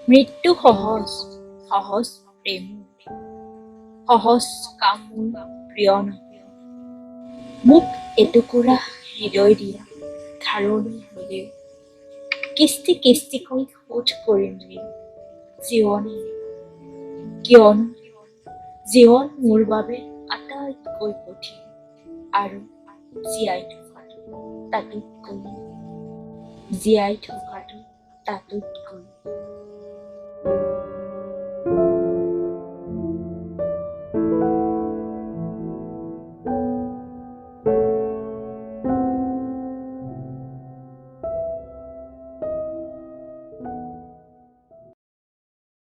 মৃত্যু সহজ, সহজ প্ৰেম, সহজ কাম মোৰ প্ৰিয় নহয়। মোক এটুকুৰা হৃদয় দিয়া, ধাৰণি হলে কিস্তি কিস্তিকৈ শোধ কৰিম ৰে জীৱনে, কিয়নো জীৱন মোৰ বাবে আটাইতকৈ কঠিন আৰু জীয়াই থকাটো তাতোতকৈ জীয়াই থকাটো তাতোতকৈ